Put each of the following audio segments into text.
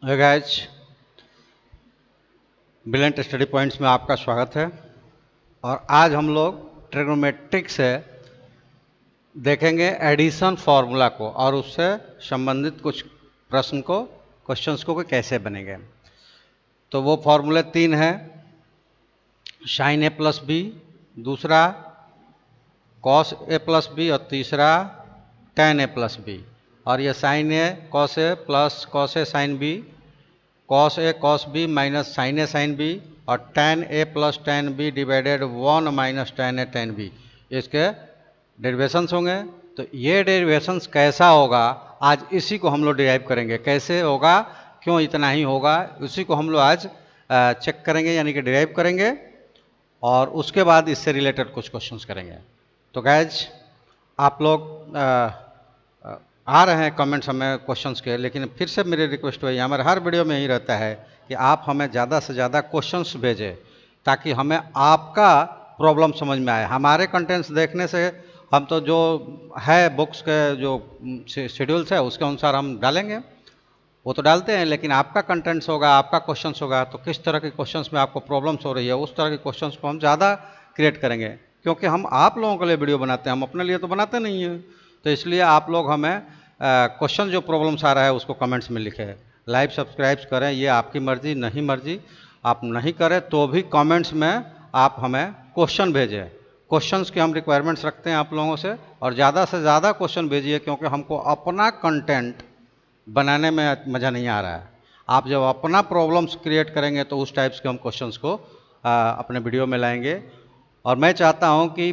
हे guys, brilliant study points में आपका स्वागत है। और आज हम लोग ट्रिग्नोमेट्रिक से देखेंगे एडिशन फार्मूला को और उससे संबंधित कुछ क्वेश्चंस को कि कैसे बनेंगे। तो वो फार्मूले तीन हैं। साइन ए प्लस बी, दूसरा कॉस ए प्लस बी और तीसरा टेन ए प्लस बी। और ये sine A cos A plus cos A sine B, cos A cos B minus sine A sine B और tan A plus tan B divided one minus tan A tan B, इसके derivations होंगे। तो ये derivations कैसा होगा, आज इसी को हम लोग डिराइव करेंगे। कैसे होगा, क्यों इतना ही होगा, उसी को हम लोग आज चेक करेंगे, यानी कि डिराइव करेंगे। और उसके बाद इससे रिलेटेड कुछ क्वेश्चंस करेंगे। तो गैज आप लोग आ रहे हैं कमेंट्स हमें क्वेश्चंस के, लेकिन फिर से मेरी रिक्वेस्ट वही, हमारे हर वीडियो में ही रहता है कि आप हमें ज़्यादा से ज़्यादा क्वेश्चंस भेजें ताकि हमें आपका प्रॉब्लम समझ में आए। हमारे कंटेंट्स देखने से हम तो जो है बुक्स के जो शेड्यूल्स है उसके अनुसार हम डालेंगे, वो तो डालते हैं, लेकिन आपका कंटेंट्स होगा, आपका क्वेश्चंस होगा, तो किस तरह के क्वेश्चंस में आपको प्रॉब्लम्स हो रही है उस तरह के क्वेश्चंस को हम ज़्यादा क्रिएट करेंगे। क्योंकि हम आप लोगों के लिए वीडियो बनाते हैं, हम अपने लिए तो बनाते नहीं हैं। तो इसलिए आप लोग हमें क्वेश्चन जो प्रॉब्लम्स आ रहा है उसको कमेंट्स में लिखें। लाइव सब्सक्राइब करें, ये आपकी मर्जी, नहीं मर्जी आप नहीं करें तो भी कमेंट्स में आप हमें क्वेश्चन भेजें। क्वेश्चंस की हम रिक्वायरमेंट्स रखते हैं आप लोगों से, और ज़्यादा से ज़्यादा क्वेश्चन भेजिए, क्योंकि हमको अपना कंटेंट बनाने में मज़ा नहीं आ रहा है। आप जब अपना प्रॉब्लम्स क्रिएट करेंगे तो उस टाइप्स के हम क्वेश्चंस को अपने वीडियो में लाएंगे। और मैं चाहता हूं कि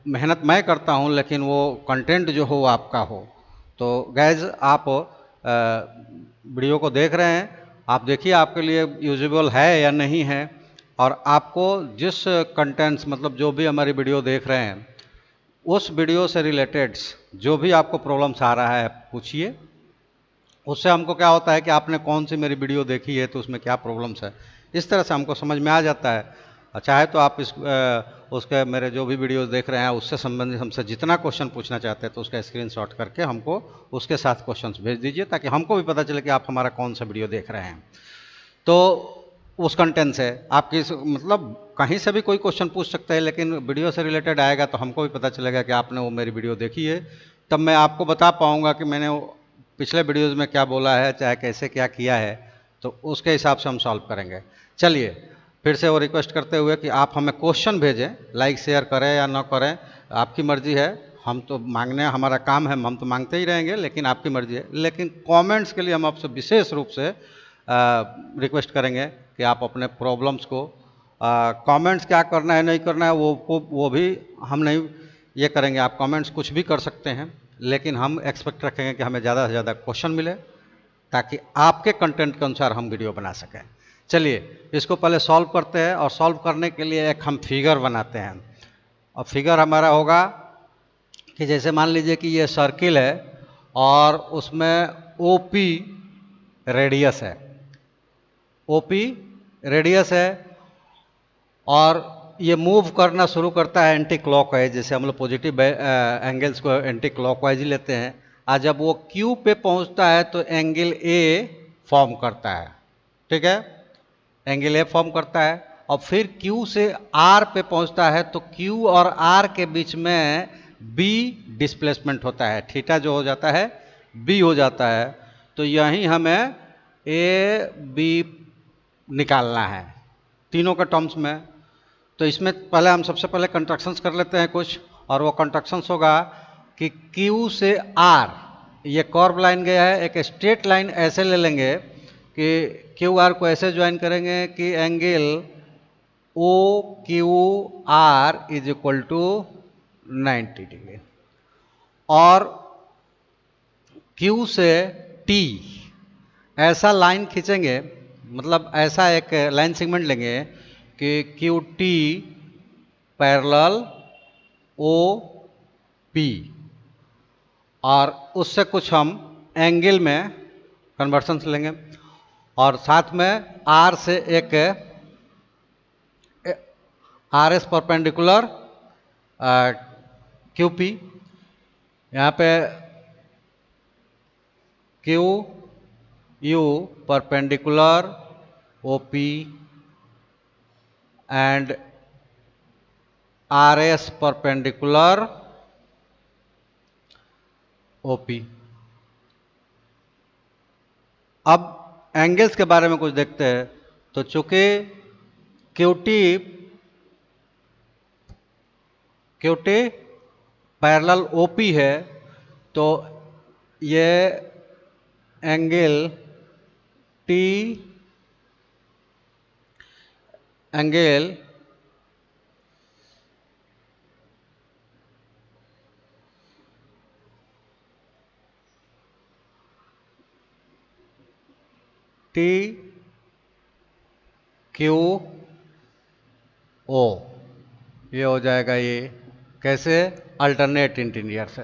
मेहनत मैं करता हूं, लेकिन वो कंटेंट जो हो आपका हो। तो गैज आप वीडियो को देख रहे हैं, आप देखिए आपके लिए यूजेबल है या नहीं है। और आपको जिस कंटेंट्स, मतलब जो भी हमारी वीडियो देख रहे हैं, उस वीडियो से रिलेटेड जो भी आपको प्रॉब्लम्स आ रहा है पूछिए। उससे हमको क्या होता है कि आपने कौन सी मेरी वीडियो देखी है, तो उसमें क्या प्रॉब्लम्स है, इस तरह से हमको समझ में आ जाता है। चाहे तो आप उसके मेरे जो भी वीडियोस देख रहे हैं उससे संबंधित हमसे जितना क्वेश्चन पूछना चाहते हैं तो उसका स्क्रीनशॉट करके हमको उसके साथ क्वेश्चंस भेज दीजिए, ताकि हमको भी पता चले कि आप हमारा कौन सा वीडियो देख रहे हैं। तो उस कंटेंट से आपकी मतलब कहीं से भी कोई क्वेश्चन पूछ सकते हैं, लेकिन वीडियो से रिलेटेड आएगा तो हमको भी पता चलेगा कि आपने वो मेरी वीडियो देखी है। तब मैं आपको बता पाऊंगा कि मैंने पिछले वीडियोज़ में क्या बोला है, चाहे कैसे क्या किया है, तो उसके हिसाब से हम सॉल्व करेंगे। चलिए फिर से वो रिक्वेस्ट करते हुए कि आप हमें क्वेश्चन भेजें, लाइक शेयर करें या ना करें आपकी मर्जी है। हम तो मांगने, हमारा काम है, हम तो मांगते ही रहेंगे, लेकिन आपकी मर्जी है। लेकिन कमेंट्स के लिए हम आपसे विशेष रूप से रिक्वेस्ट करेंगे कि आप अपने प्रॉब्लम्स को कमेंट्स क्या करना है नहीं करना है वो भी हम नहीं ये करेंगे। आप कमेंट्स कुछ भी कर सकते हैं, लेकिन हम एक्सपेक्ट रखेंगे कि हमें ज़्यादा से ज़्यादा क्वेश्चन मिले, ताकि आपके कंटेंट के अनुसार हम वीडियो बना सकें। चलिए इसको पहले सॉल्व करते हैं, और सॉल्व करने के लिए एक हम फिगर बनाते हैं। और फिगर हमारा होगा कि जैसे मान लीजिए कि ये सर्किल है और उसमें ओपी रेडियस है, ओपी रेडियस है, और ये मूव करना शुरू करता है एंटी क्लॉकवाइज। जैसे हम लोग पॉजिटिव एंगल्स को एंटी क्लॉकवाइज ही लेते हैं। और जब वो क्यू पे पहुंचता है तो एंगल ए फॉर्म करता है, ठीक है, एंगल ए फॉर्म करता है। और फिर क्यू से आर पे पहुंचता है तो क्यू और आर के बीच में बी डिस्प्लेसमेंट होता है, थीटा जो हो जाता है बी हो जाता है। तो यहीं हमें ए बी निकालना है तीनों के टर्म्स में। तो इसमें पहले हम सबसे पहले कंस्ट्रक्शंस कर लेते हैं कुछ, और वो कंस्ट्रक्शंस होगा कि Q से R, ये कर्व लाइन गया है, एक स्ट्रेट लाइन ऐसे ले लेंगे कि क्यू आर को ऐसे ज्वाइन करेंगे कि angle O Q R is equal to 90 degree. और Q से T ऐसा लाइन खींचेंगे, मतलब ऐसा एक लाइन सेगमेंट लेंगे कि Q T parallel O P, और उससे कुछ हम एंगल में कन्वर्सन लेंगे। और साथ में आर से एक R S perpendicular Q P, यहाँ पे Q U perpendicular OP and RS perpendicular OP। अब एंगल्स के बारे में कुछ देखते हैं। तो चूंकि QT पैरेलल OP है, तो ये एंगल TQO ये हो जाएगा। ये कैसे? अल्टरनेट इंटीरियर से,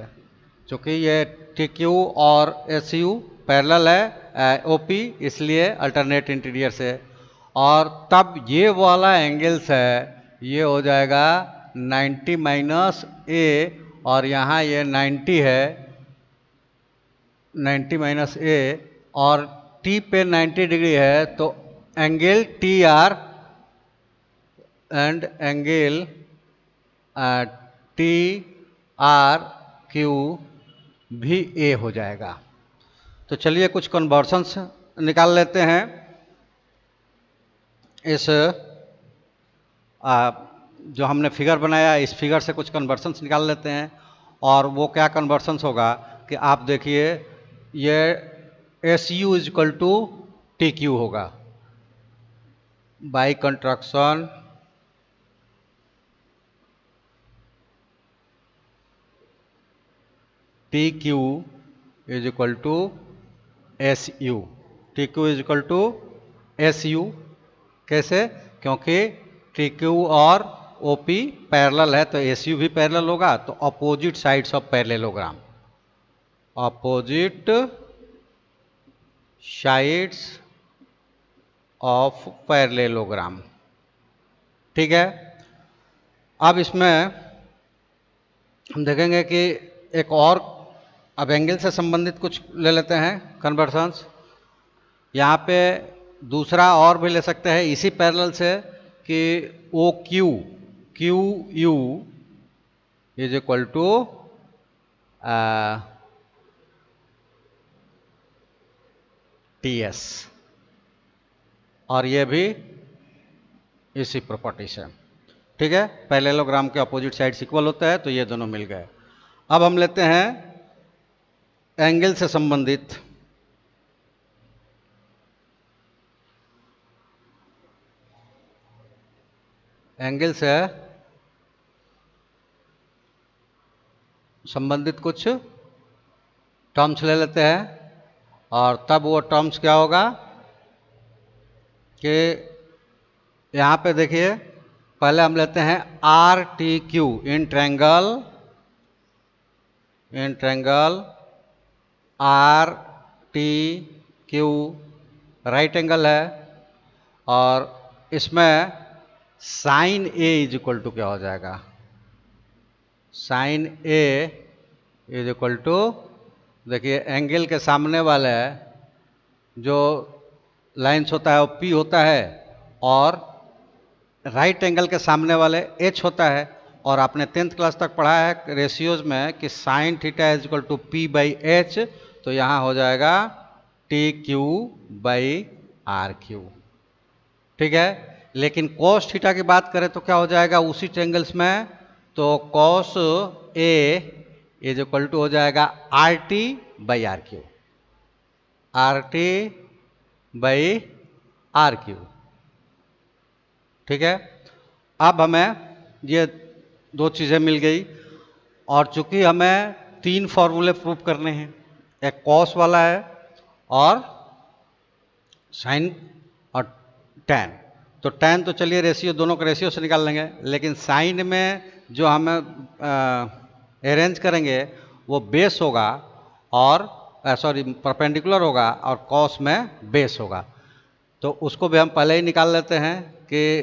क्योंकि ये TQ और SU पैरेलल है OP, इसलिए अल्टरनेट इंटीरियर से। और तब ये वाला एंगल्स है, ये हो जाएगा 90 माइनस A, और यहाँ ये 90 है, 90 माइनस A, और T पे 90 डिग्री है, तो angle TR and angle TRQ भी A हो जाएगा। तो चलिए कुछ कन्वर्शंस निकाल लेते हैं। इस जो हमने फिगर बनाया, इस फिगर से कुछ कन्वर्शंस निकाल लेते हैं। और वो क्या कन्वर्शंस होगा कि आप देखिए, ये SU is equal to TQ होगा। By construction TQ is equal to SU। TQ is equal to SU कैसे? क्योंकि TQ और OP पैरेलल है, तो SU भी पैरेलल होगा। तो opposite sides of parallelogram, opposite sides of parallelogram, ठीक है। अब इसमें हम देखेंगे कि एक और, अब एंगल से संबंधित कुछ ले लेते हैं कन्वर्शंस। यहाँ पे दूसरा और भी ले सकते हैं इसी पैरेलल से, कि QU is equal to TS, और ये भी इसी प्रॉपर्टी से, ठीक है। पैरेललोग्राम के अपोजिट साइड्स इक्वल होता है, तो ये दोनों मिल गए। अब हम लेते हैं एंगल से संबंधित कुछ टर्म्स ले लेते हैं। और तब वो टर्म्स क्या होगा कि यहाँ पे देखिए, पहले हम लेते हैं RTQ in triangle RTQ right angle है। और इसमें sine A is equal to क्या हो जाएगा? Sine A is equal to, देखिए एंगल के सामने वाले जो लाइन्स होता है वो P होता है, और राइट एंगल के सामने वाले H होता है। और आपने 10th क्लास तक पढ़ा है रेशियोज में कि sine theta is equal to P/H, तो यहाँ हो जाएगा TQ/RQ, ठीक है। लेकिन cos थीटा की बात करें तो क्या हो जाएगा उसी ट्रायंगल्स में? तो cos A is equal to हो जाएगा RT/RQ, RT/RQ, ठीक है। अब हमें ये दो चीज़ें मिल गई, और चूंकि हमें 3 फॉर्मूले प्रूव करने हैं, एक कॉस वाला है और साइन और टैन। तो टैन तो चलिए रेशियो, दोनों का रेशियो से निकाल लेंगे, लेकिन साइन में जो हमें अरेंज करेंगे वो बेस होगा, और परपेंडिकुलर होगा, और कॉस में बेस होगा। तो उसको भी हम पहले ही निकाल लेते हैं कि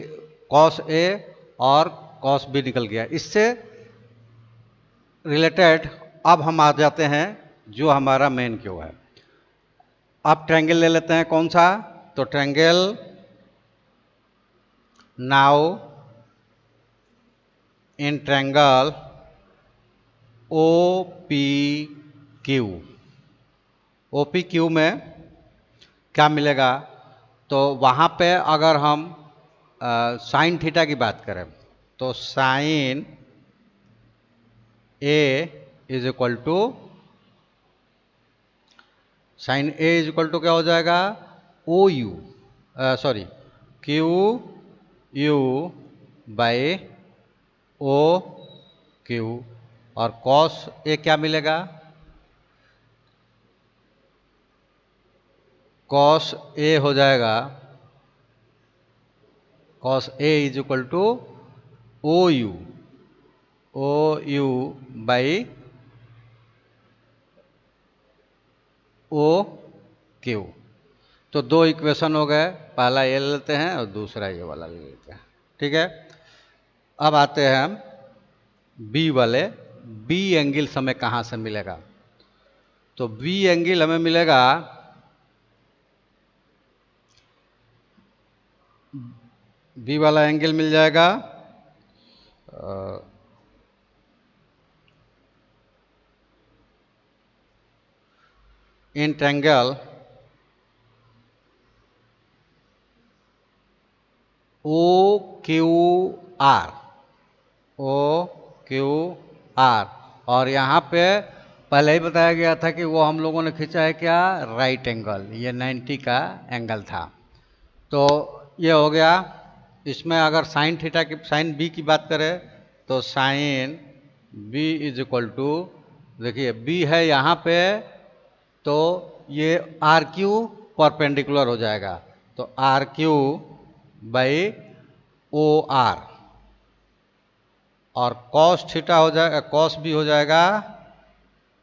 कॉस A और कॉस B निकल गया। इससे रिलेटेड अब हम आ जाते हैं जो हमारा मेन क्यू है। अब ट्रायंगल ले लेते हैं कौन सा, तो triangle now in triangle O P Q. O P Q में क्या मिलेगा, तो वहाँ पे अगर हम साइन थीटा की बात करें तो sine A is equal to क्या हो जाएगा, O U sorry Q U by O Q, और कॉस ए क्या मिलेगा, कॉस ए हो जाएगा, cos A is equal to O U by O Q. तो दो इक्वेशन हो गए, पहला ये ले लेते हैं और दूसरा ये वाला ले लेते हैं। ठीक है, अब आते हैं हम बी वाले। बी एंगल हमें कहाँ से मिलेगा, तो बी एंगल हमें मिलेगा बी वाला एंगल मिल जाएगा in triangle O Q R, O Q R, और यहाँ पे पहले ही बताया गया था कि वो हम लोगों ने खींचा है क्या, राइट एंगल, ये 90 का एंगल था। तो ये हो गया। इसमें अगर साइन थीटा की, साइन बी की बात करें तो sine B is equal to, देखिए बी है यहाँ पे, तो ये आर क्यू परपेंडिकुलर हो जाएगा, तो R Q by O R, और कॉस थीटा हो जाएगा, कॉस बी हो जाएगा,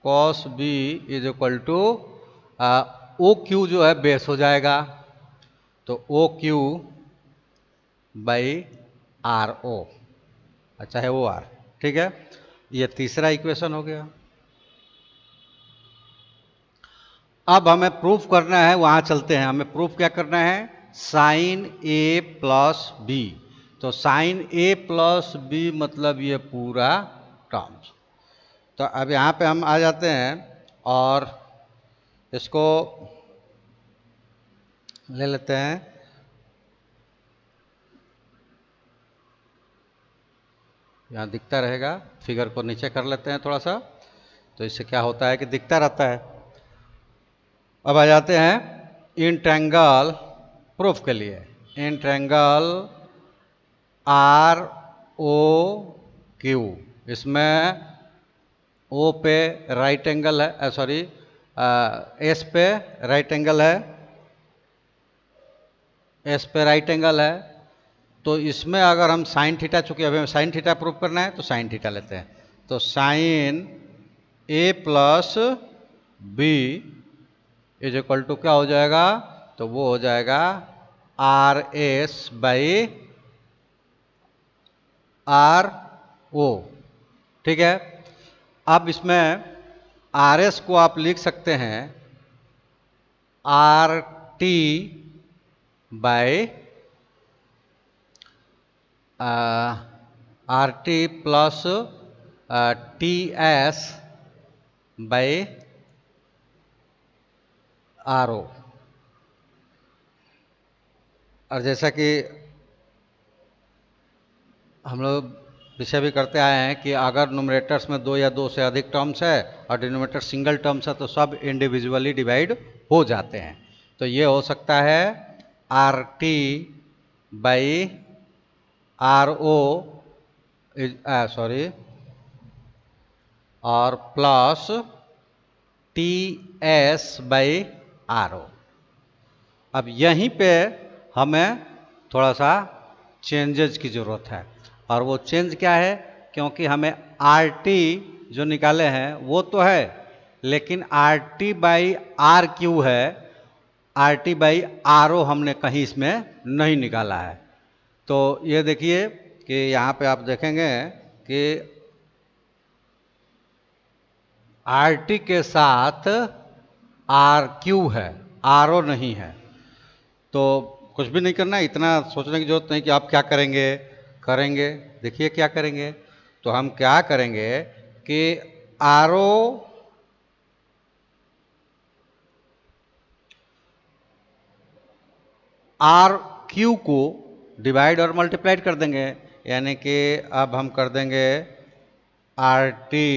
cos B is equal to O Q जो है बेस हो जाएगा, तो O Q by R O, अच्छा है ओ आर। ठीक है, ये तीसरा इक्वेशन हो गया। अब हमें प्रूफ करना है, वहां चलते हैं, हमें प्रूफ क्या करना है, साइन ए प्लस बी। तो साइन ए प्लस बी मतलब ये पूरा टर्म्स। तो अब यहाँ पे हम आ जाते हैं और इसको ले लेते हैं, यहाँ दिखता रहेगा, फिगर को नीचे कर लेते हैं थोड़ा सा, तो इससे क्या होता है कि दिखता रहता है। अब आ जाते हैं इन ट्रायंगल प्रूफ के लिए, in triangle R O Q, इसमें ओ पे राइट एंगल है, सॉरी एस पे राइट एंगल है, एस पे राइट एंगल है, तो इसमें अगर हम साइन थीटा, चूंकि अभी हमें साइन थीटा प्रूव करना है तो साइन थीटा लेते हैं, तो sine A plus B is equal to क्या हो जाएगा, तो वो हो जाएगा R S by R O. ठीक है, अब इसमें आर एस को आप लिख सकते हैं R T by R T plus T S by R O. और जैसा कि हम लोग विषय भी करते आए हैं कि अगर न्यूमरेटर्स में दो या दो से अधिक टर्म्स है और डिनोमिनेटर सिंगल टर्म्स है तो सब इंडिविजुअली डिवाइड हो जाते हैं। तो ये हो सकता है R T by R O sorry और plus T S by R O. अब यहीं पे हमें थोड़ा सा चेंजेस की ज़रूरत है, और वो चेंज क्या है, क्योंकि हमें आर टी जो निकाले हैं वो तो है, लेकिन R T by R Q है, R T by R O हमने कहीं इसमें नहीं निकाला है। तो ये देखिए कि यहाँ पे आप देखेंगे कि आर टी के साथ आर क्यू है, आर ओ नहीं है। तो कुछ भी नहीं करना है, इतना सोचने की जरूरत नहीं कि आप क्या करेंगे। देखिए क्या करेंगे, तो हम क्या करेंगे कि आर ओ आर क्यू को डिवाइड और मल्टीप्लाइड कर देंगे, यानी कि अब हम कर देंगे R T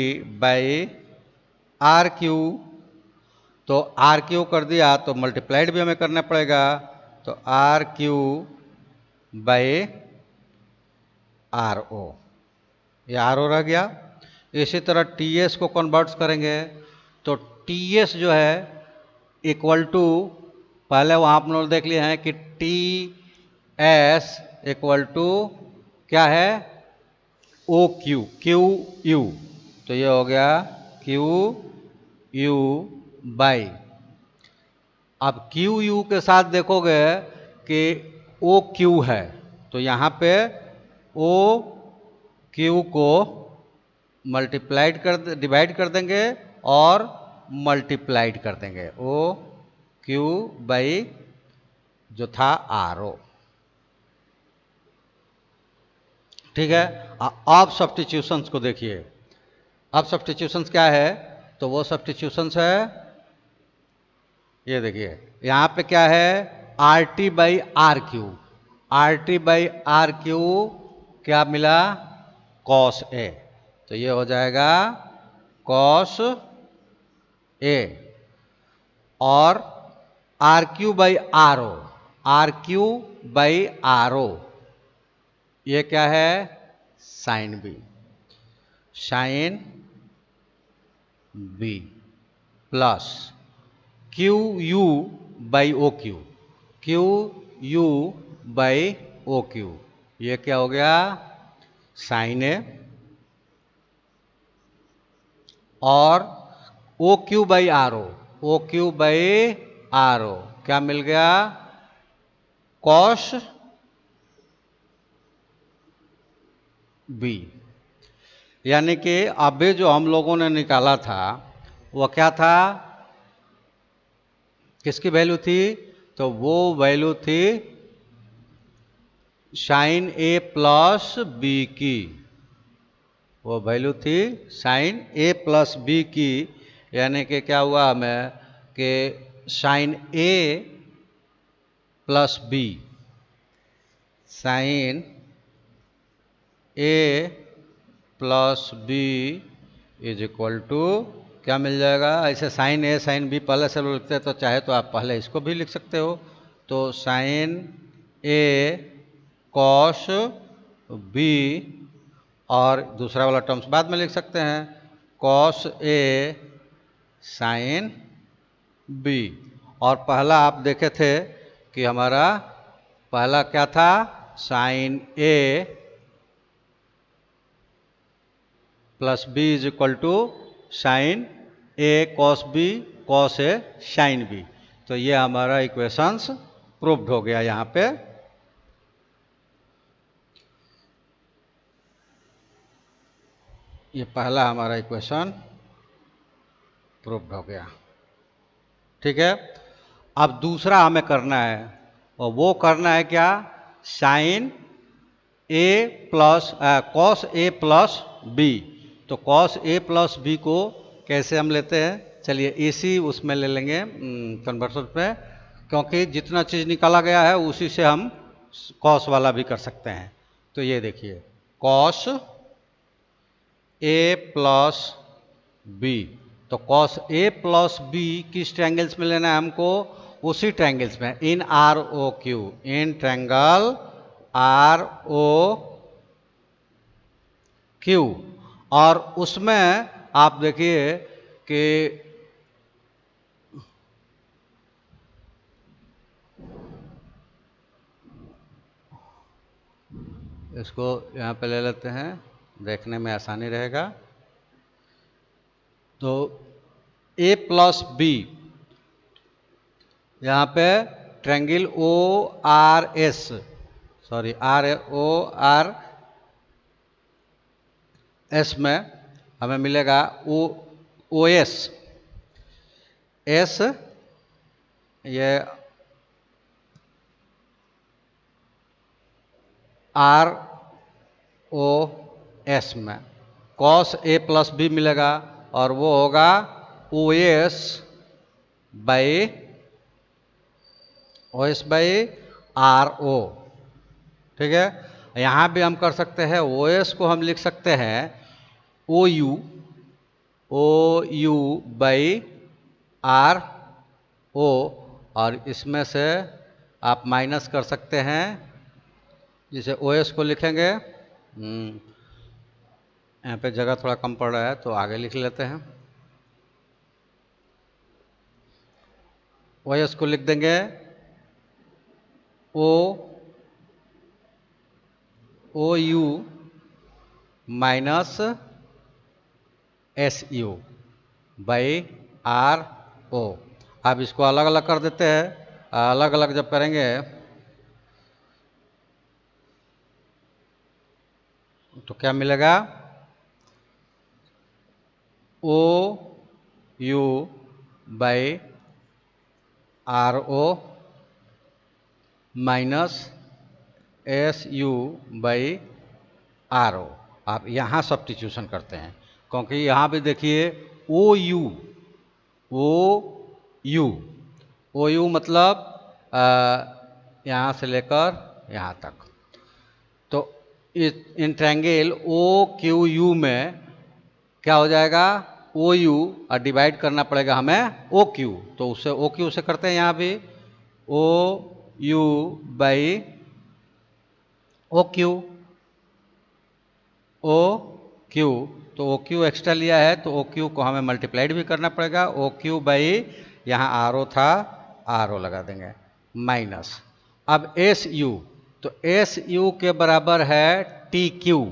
by R Q. तो आर क्यू कर दिया तो मल्टीप्लाइड भी हमें करना पड़ेगा, तो R Q by R O, ये आर ओ रह गया। इसी तरह टी एस को कन्वर्ट्स करेंगे, तो टी एस जो है इक्वल टू, पहले वहाँ आप लोग देख लिए हैं कि टी एस इक्वल टू क्या है, ओ क्यू क्यू यू, तो ये हो गया क्यू यू बाई। अब क्यू यू के साथ देखोगे कि ओ क्यू है, तो यहाँ पे ओ क्यू को मल्टीप्लाइड डिवाइड कर देंगे और मल्टीप्लाइड कर देंगे, ओ क्यू बाई जो था आर ओ। ठीक है, अब सब्स्टिट्यूशंस को देखिए। अब सब्स्टिट्यूशंस क्या है, तो वो सब्स्टिट्यूशंस है, ये देखिए यहाँ पे क्या है, R T by R Q. R T by R Q क्या मिला, कॉस ए, तो ये हो जाएगा कॉस ए। और R Q by R O, R Q by R O, ये क्या है, sine B, sine B plus Q U by O Q, Q U by O Q, ये क्या हो गया, साइन ए। और O Q by R O, O Q by R O क्या मिल गया, कॉस बी। यानी कि अभी जो हम लोगों ने निकाला था वो क्या था, किसकी वैल्यू थी, तो वो वैल्यू थी साइन ए प्लस बी की, वो वैल्यू थी साइन ए प्लस बी की। यानी कि क्या हुआ हमें कि sine A plus B, sine A plus B is equal to क्या मिल जाएगा, ऐसे साइन ए साइन बी पहले से लिखते हैं, तो चाहे तो आप पहले इसको भी लिख सकते हो, तो साइन ए कॉस बी, और दूसरा वाला टर्म्स बाद में लिख सकते हैं, कॉस ए साइन बी। और पहला आप देखे थे कि हमारा पहला क्या था, sine A plus B is equal to sine A cos B, cos A sine B. तो ये हमारा इक्वेशंस प्रूव्ड हो गया यहाँ पे। ये पहला हमारा इक्वेशन प्रूव्ड हो गया। ठीक है, अब दूसरा हमें करना है, और वो करना है क्या, sign A plus cos A plus B. तो कॉस ए प्लस बी को कैसे हम लेते हैं, चलिए इसी उसमें ले लेंगे कन्वर्सन पे, क्योंकि जितना चीज़ निकाला गया है उसी से हम कॉस वाला भी कर सकते हैं। तो ये देखिए कॉस ए प्लस बी, तो कॉस ए प्लस बी किस ट्रायंगल्स में लेना है हमको, उसी ट्रायंगल्स में, in R O Q, in triangle R O Q. और उसमें आप देखिए कि इसको यहाँ पे ले लेते हैं, देखने में आसानी रहेगा। तो ए प्लस बी, यहाँ पे triangle O R S, sorry R O R S में हमें मिलेगा ओ ओ एस, एस ये आर ओ एस में कॉस ए प्लस बी मिलेगा और वो होगा O S by R O. ठीक है, यहां भी हम कर सकते हैं ओ एस को हम लिख सकते हैं ओ यू बाई आर ओ, और इसमें से आप माइनस कर सकते हैं, जिसे ओ एस को लिखेंगे, यहाँ पे जगह थोड़ा कम पड़ रहा है तो आगे लिख लेते हैं। ओ एस को लिख देंगे O U minus S U by R O. अब इसको अलग अलग कर देते हैं। अलग अलग जब करेंगे तो क्या मिलेगा, O U by R O minus S U by R O. आप यहाँ सब्स्टिट्यूशन करते हैं, क्योंकि यहाँ भी देखिए ओ यू ओ यू मतलब यहाँ से लेकर यहाँ तक। तो इन ट्रायंगल ओ क्यू यू में क्या हो जाएगा, ओ यू और डिवाइड करना पड़ेगा हमें ओ क्यू, तो उससे ओ क्यू से करते हैं यहाँ भी ओ यू बाई ओ क्यू तो ओ क्यू एक्स्ट्रा लिया है तो ओ क्यू को हमें मल्टीप्लाइड भी करना पड़ेगा। ओ क्यू बाई यहाँ आर ओ था, आर ओ लगा देंगे माइनस। अब एस यू, तो एस यू के बराबर है टी क्यू,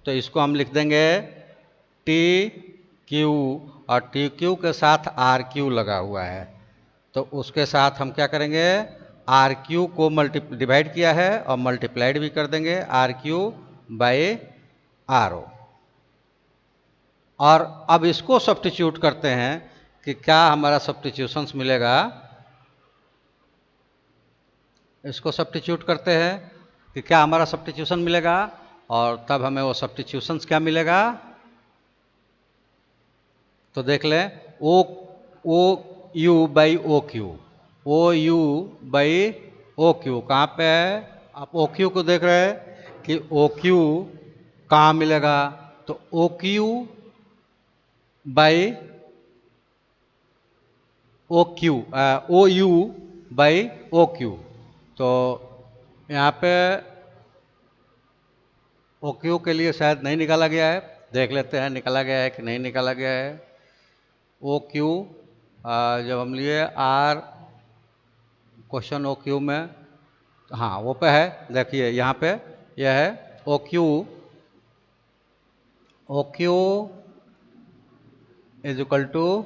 तो इसको हम लिख देंगे टी क्यू, और टी क्यू के साथ आर क्यू लगा हुआ है, तो उसके साथ हम क्या करेंगे, आर क्यू को डिवाइड किया है और मल्टीप्लाइड भी कर देंगे R Q by R O. और अब इसको सब्स्टिट्यूट करते हैं कि क्या हमारा सब्स्टिट्यूशंस मिलेगा। इसको सब्स्टिट्यूट करते हैं कि क्या हमारा सब्स्टिट्यूशन मिलेगा, और तब हमें वो सब्स्टिट्यूशंस क्या मिलेगा, तो देख लें O U by O Q, O U by O Q कहाँ पे है, आप ओ क्यू को देख रहे हैं कि ओ क्यू कहाँ मिलेगा, तो O Q by O U by O Q. तो यहाँ पे ओ क्यू के लिए शायद नहीं निकाला गया है, देख लेते हैं निकाला गया है कि नहीं निकाला गया है। ओ क्यू जब हम लिए आर क्वेश्चन ओ क्यू में, हाँ वो पे है, देखिए यहाँ पे यह है O Q is equal to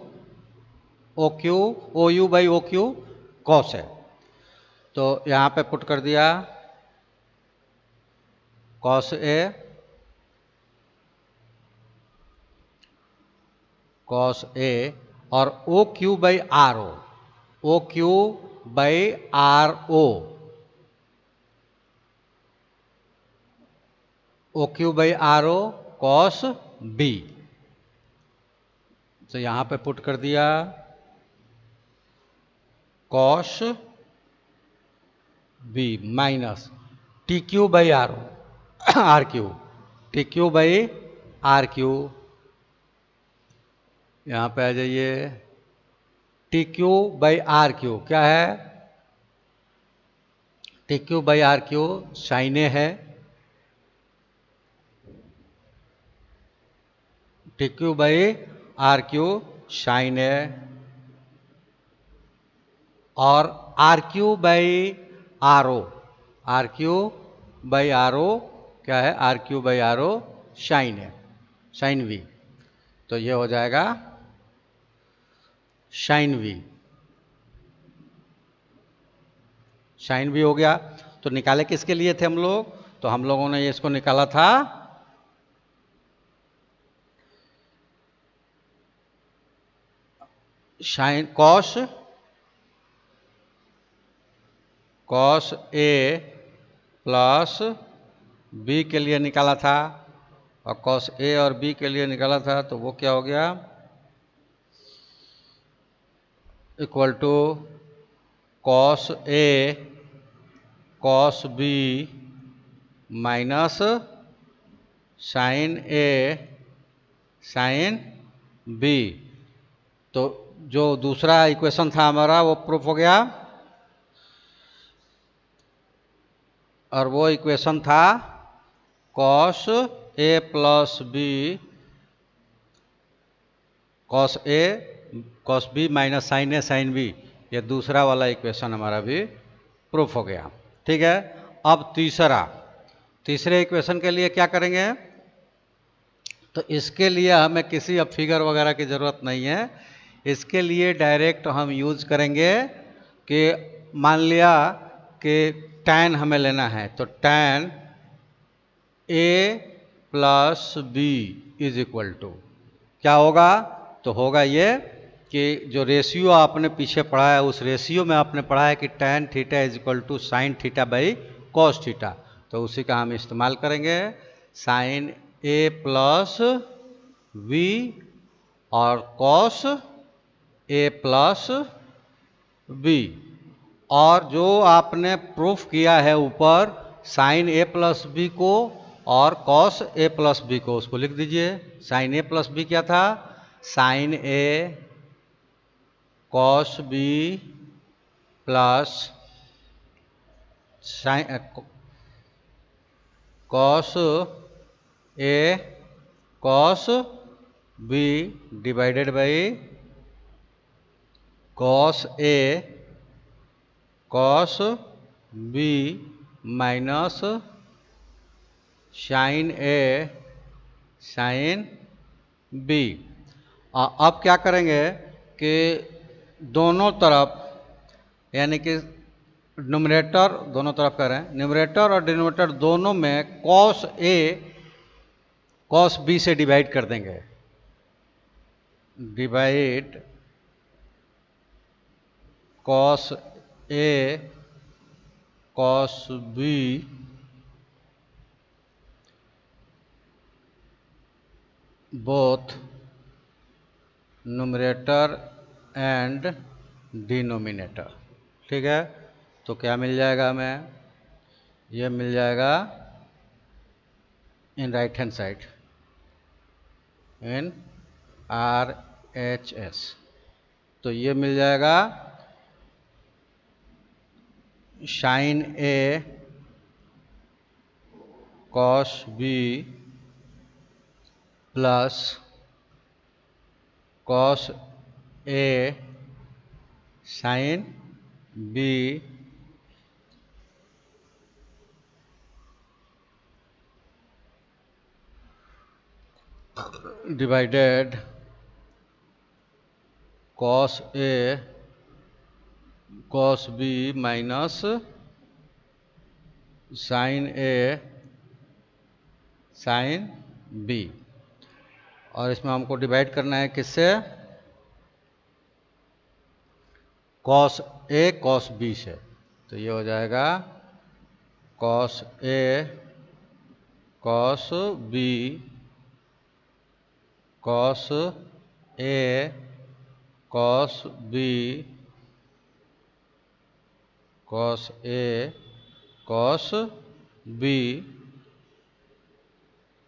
O U by O Q cos है, तो यहाँ पे पुट कर दिया कॉस ए और O Q by R O Q by R O Q by R O cos B, तो यहां पे पुट कर दिया cos B minus T Q by R Q, T Q by R Q, यहां पे आ जाइए T Q by R Q क्या है, T Q by R Q sine A है, T Q by R Q sine A, और R Q by R Q by R O क्या है, R Q by R O sine है, sine V, तो ये हो जाएगा साइन वी, साइन वी हो गया। तो निकाले किसके लिए थे हम लोग, तो हम लोगों ने इसको निकाला था sine cos cos A plus B के लिए निकाला था, और कॉस ए और बी के लिए निकाला था, तो वो क्या हो गया, equal to cos A cos B minus sine A sine B. तो जो दूसरा इक्वेशन था हमारा वो प्रूफ हो गया, और वो इक्वेशन था cos A plus B cos A cos B minus sine A sine B, ये दूसरा वाला इक्वेशन हमारा भी प्रूफ हो गया। ठीक है, अब तीसरे इक्वेशन के लिए क्या करेंगे, तो इसके लिए हमें किसी अब फिगर वगैरह की ज़रूरत नहीं है। इसके लिए डायरेक्ट हम यूज करेंगे कि मान लिया कि tan हमें लेना है, तो tan a plus B is equal to क्या होगा, तो होगा ये कि जो रेशियो आपने पीछे पढ़ा है उस रेशियो में आपने पढ़ा है कि tan theta is equal to sine theta by cos theta, तो उसी का हम इस्तेमाल करेंगे। साइन ए प्लस वी और कॉस ए प्लस बी, और जो आपने प्रूफ किया है ऊपर साइन ए प्लस बी को और कॉस ए प्लस बी को, उसको लिख दीजिए। साइन ए प्लस बी क्या था, sine A cos B plus sine cos A cos B divided by cos A cos B minus sine A sine B. अब क्या करेंगे कि दोनों तरफ, यानी कि न्यूमरेटर दोनों तरफ करें, न्यूमरेटर और डिनोमिनेटर दोनों में कॉस ए कॉस बी से डिवाइड कर देंगे। Divide cos A cos B both numerator and denominator. ठीक है, तो क्या मिल जाएगा हमें, ये मिल जाएगा in right hand side in RHS, तो ये मिल जाएगा sign A cos B plus cos A sine B divided cos A cos B minus sine A sine B, और इसमें हमको डिवाइड करना है किससे, कॉस ए कॉस बी से, तो ये हो जाएगा cos A cos B cos A cos B cos A cos B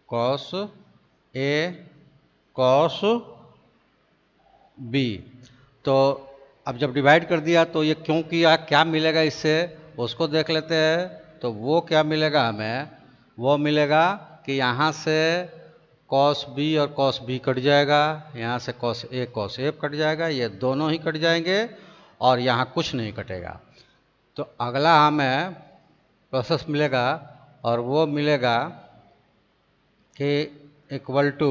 cos A cos B. तो अब जब डिवाइड कर दिया तो ये क्यों किया, क्या मिलेगा इससे उसको देख लेते हैं। तो वो क्या मिलेगा हमें, वो मिलेगा कि यहाँ से कॉस बी और कॉस बी कट जाएगा, यहाँ से कॉस ए कट जाएगा, ये दोनों ही कट जाएंगे और यहाँ कुछ नहीं कटेगा। तो अगला हमें प्रोसेस मिलेगा और वो मिलेगा कि equal to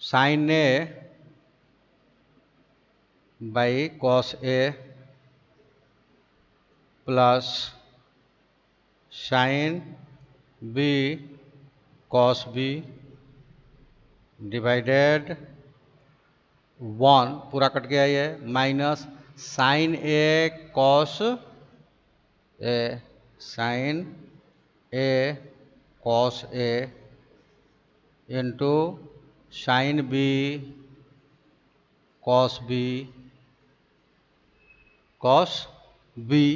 sine A by cos A plus sine B cos B divided 1 पूरा कट गया ये, minus sine A cos A sine A cos A into sine B cos B cos B.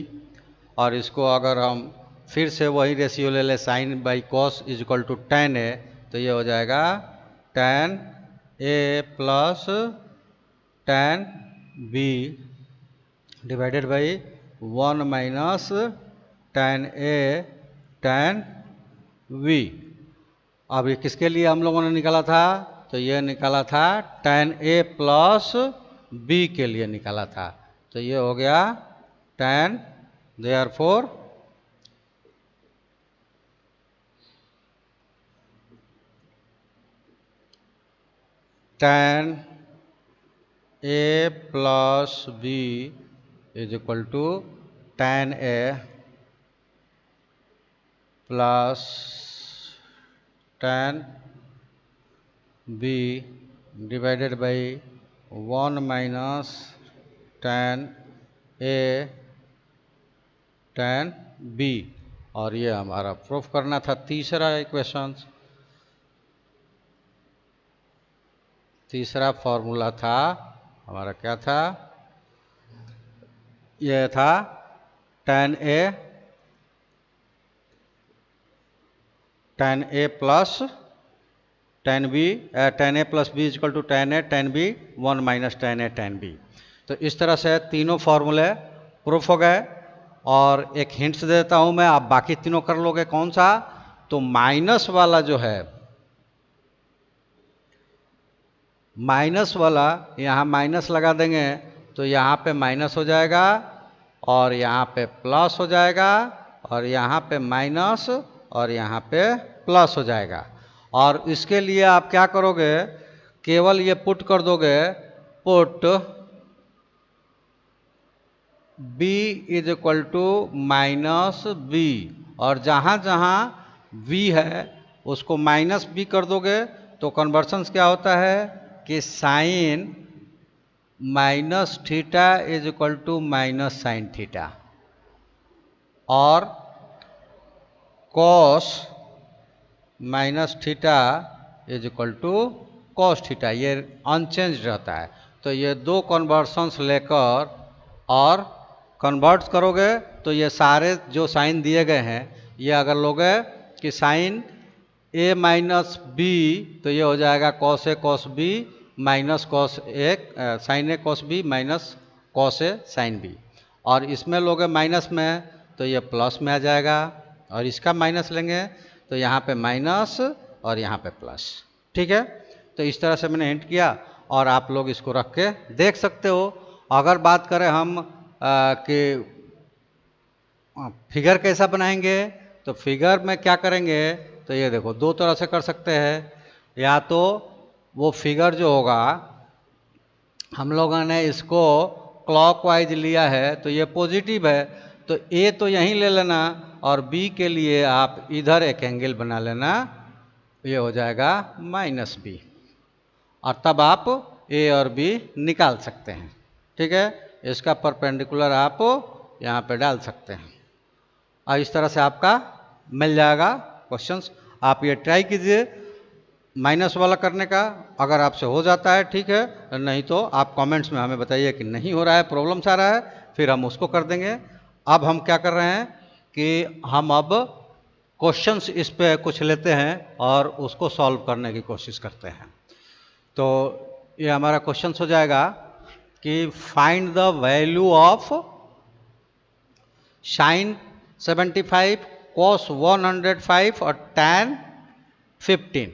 और इसको अगर हम फिर से वही रेशियो ले लें, sine by cos is equal to tan A, तो ये हो जाएगा tan A plus tan B divided by 1 minus tan A tan B. अब ये किसके लिए हम लोगों ने निकाला था? तो ये निकाला था टेन ए प्लस बी के लिए निकाला था। तो ये हो गया tan, therefore tan A plus B is equal to tan A plus tan B divided by 1 minus tan A tan B. और ये हमारा प्रूफ करना था तीसरा इक्वेशन। तीसरा फॉर्मूला था हमारा, क्या था? यह था tan A plus tan B, tan A plus B equal to tan B 1 minus tan A tan B. तो इस तरह से तीनों फॉर्मूले प्रूफ हो गए। और एक हिंट्स दे देता हूं मैं, आप बाकी तीनों कर लोगे। कौन सा? तो माइनस वाला जो है, माइनस वाला यहाँ माइनस लगा देंगे तो यहाँ पे माइनस हो जाएगा और यहाँ पे प्लस हो जाएगा और यहाँ पे माइनस और यहाँ पे प्लस हो जाएगा। और इसके लिए आप क्या करोगे? केवल ये पुट कर दोगे, put b is equal to minus B, और जहाँ जहाँ v है उसको माइनस b कर दोगे तो कन्वर्शंस क्या होता है कि sine minus theta is equal to minus sine theta, और cos minus theta is equal to cos theta, ये अनचेंज रहता है। तो ये दो कन्वर्शंस लेकर और कन्वर्ट करोगे तो ये सारे जो साइन दिए गए हैं, ये अगर लोगे कि साइन ए माइनस बी, तो ये हो जाएगा cos A cos B minus cos A sine A cos B minus cos A sine B. और इसमें लोगे माइनस में तो ये प्लस में आ जाएगा, और इसका माइनस लेंगे तो यहाँ पे माइनस और यहाँ पे प्लस। ठीक है, तो इस तरह से मैंने हिंट किया और आप लोग इसको रख के देख सकते हो। अगर बात करें हम कि फिगर कैसा बनाएंगे, तो फिगर में क्या करेंगे, तो ये देखो दो तरह से कर सकते हैं। या तो वो फिगर जो होगा, हम लोगों ने इसको क्लॉकवाइज लिया है तो ये पॉजिटिव है, तो ए तो यहीं ले लेना और बी के लिए आप इधर एक एंगल बना लेना, ये हो जाएगा माइनस बी, और तब आप ए और बी निकाल सकते हैं। ठीक है, इसका परपेंडिकुलर आप यहाँ पे डाल सकते हैं और इस तरह से आपका मिल जाएगा क्वेश्चंस। आप ये ट्राई कीजिए माइनस वाला करने का, अगर आपसे हो जाता है ठीक है, नहीं तो आप कमेंट्स में हमें बताइए कि नहीं हो रहा है, प्रॉब्लम्स आ रहा है, फिर हम उसको कर देंगे। अब हम क्या कर रहे हैं कि हम अब क्वेश्चंस इस पे कुछ लेते हैं और उसको सॉल्व करने की कोशिश करते हैं। तो ये हमारा क्वेश्चन हो जाएगा कि find the value of sine 75 cos 105 और tan 15।